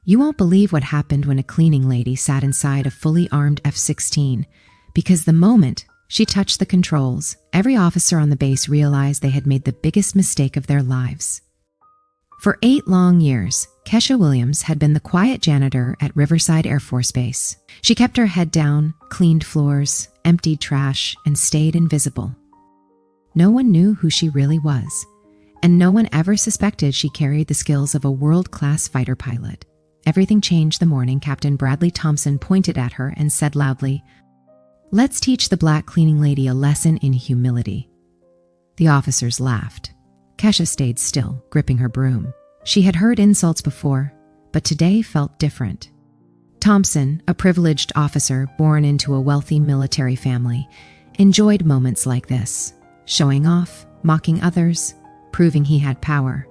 You won't believe what happened when a cleaning lady sat inside a fully armed F-16, because the moment she touched the controls, every officer on the base realized they had made the biggest mistake of their lives. For 8 long years, Kesha Williams had been the quiet janitor at Riverside Air Force Base. She kept her head down, cleaned floors, emptied trash, and stayed invisible. No one knew who she really was, and no one ever suspected she carried the skills of a world-class fighter pilot. Everything changed the morning Captain Bradley Thompson pointed at her and said loudly, "Let's teach the black cleaning lady a lesson in humility." The officers laughed. Kesha stayed still, gripping her broom. She had heard insults before, but today felt different. Thompson, a privileged officer born into a wealthy military family, enjoyed moments like this, showing off, mocking others, proving he had power.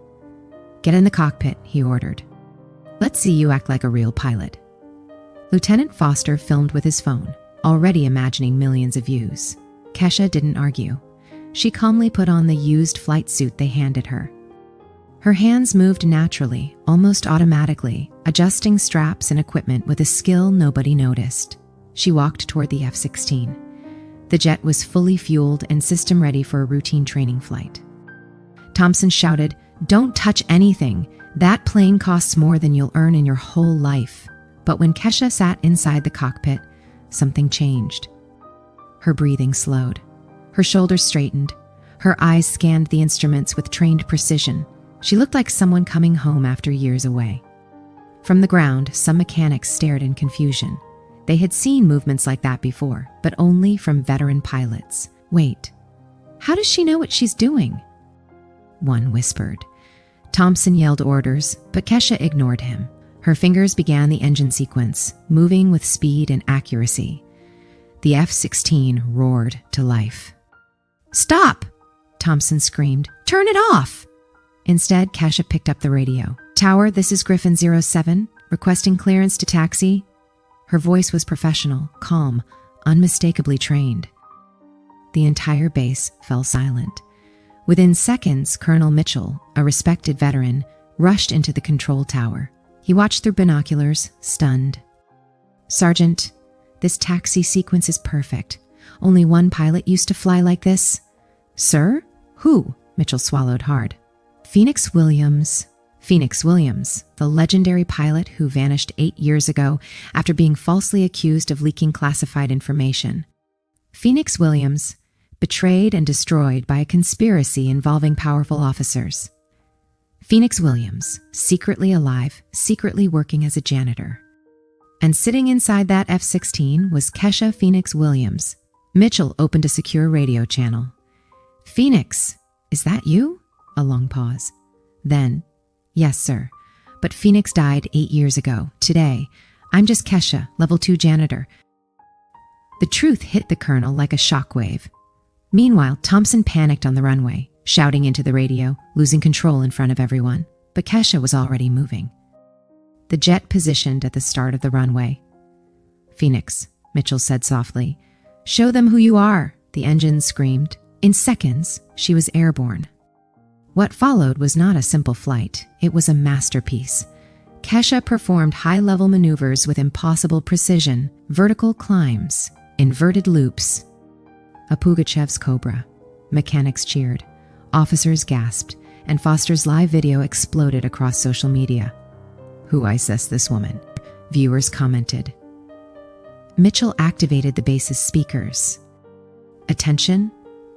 "Get in the cockpit," he ordered. "Let's see you act like a real pilot." Lieutenant Foster filmed with his phone, already imagining millions of views. Kesha didn't argue. She calmly put on the used flight suit they handed her. Her hands moved naturally, almost automatically, adjusting straps and equipment with a skill nobody noticed. She walked toward the F-16. The jet was fully fueled and system ready for a routine training flight. Thompson shouted, "Don't touch anything. That plane costs more than you'll earn in your whole life." But when Kesha sat inside the cockpit, something changed. Her breathing slowed. Her shoulders straightened. Her eyes scanned the instruments with trained precision. She looked like someone coming home after years away. From the ground, some mechanics stared in confusion. They had seen movements like that before, but only from veteran pilots. "Wait, how does she know what she's doing?" One whispered. Thompson yelled orders, but Kesha ignored him. Her fingers began the engine sequence, moving with speed and accuracy. The F-16 roared to life. "Stop!" Thompson screamed. "Turn it off!" Instead, Kesha picked up the radio. "Tower, this is Griffin 07, requesting clearance to taxi." Her voice was professional, calm, unmistakably trained. The entire base fell silent. Within seconds, Colonel Mitchell, a respected veteran, rushed into the control tower. He watched through binoculars, stunned. "Sergeant, this taxi sequence is perfect. Only one pilot used to fly like this." "Sir? Who?" Mitchell swallowed hard. Phoenix Williams, the legendary pilot who vanished 8 years ago after being falsely accused of leaking classified information. Phoenix Williams, betrayed and destroyed by a conspiracy involving powerful officers. Phoenix Williams, secretly alive, secretly working as a janitor. And sitting inside that F-16 was Kesha Phoenix Williams. Mitchell opened a secure radio channel. "Phoenix, is that you?" A long pause. Then, "Yes, sir. But Phoenix died 8 years ago. Today, I'm just Kesha, level 2 janitor." The truth hit the colonel like a shockwave. Meanwhile, Thompson panicked on the runway, shouting into the radio, losing control in front of everyone. But Kesha was already moving. The jet positioned at the start of the runway. "Phoenix," Mitchell said softly. "Show them who you are," the engines screamed. In seconds, she was airborne. What followed was not a simple flight. It was a masterpiece. Kesha performed high-level maneuvers with impossible precision, vertical climbs, inverted loops. A Pugachev's Cobra. Mechanics cheered. Officers gasped, and Foster's live video exploded across social media. "Who ISS this woman?" Viewers commented. Mitchell activated the base's speakers. "Attention,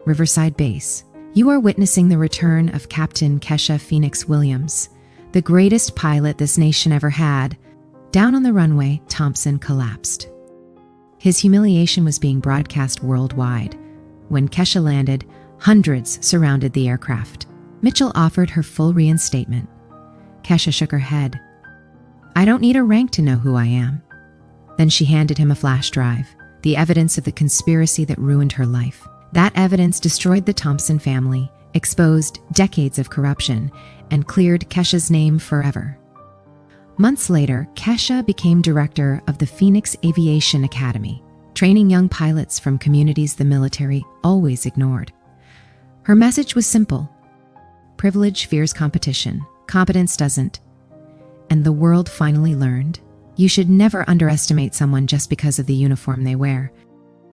Riverside Base. You are witnessing the return of Captain Kesha Phoenix Williams, the greatest pilot this nation ever had." Down on the runway, Thompson collapsed. His humiliation was being broadcast worldwide. When Kesha landed, hundreds surrounded the aircraft. Mitchell offered her full reinstatement. Kesha shook her head. "I don't need a rank to know who I am." Then she handed him a flash drive, the evidence of the conspiracy that ruined her life. That evidence destroyed the Thompson family, exposed decades of corruption, and cleared Kesha's name forever. Months later, Kesha became director of the Phoenix Aviation Academy, training young pilots from communities the military always ignored. Her message was simple. Privilege fears competition. Competence doesn't. and the world finally learned? You should never underestimate someone just because of the uniform they wear.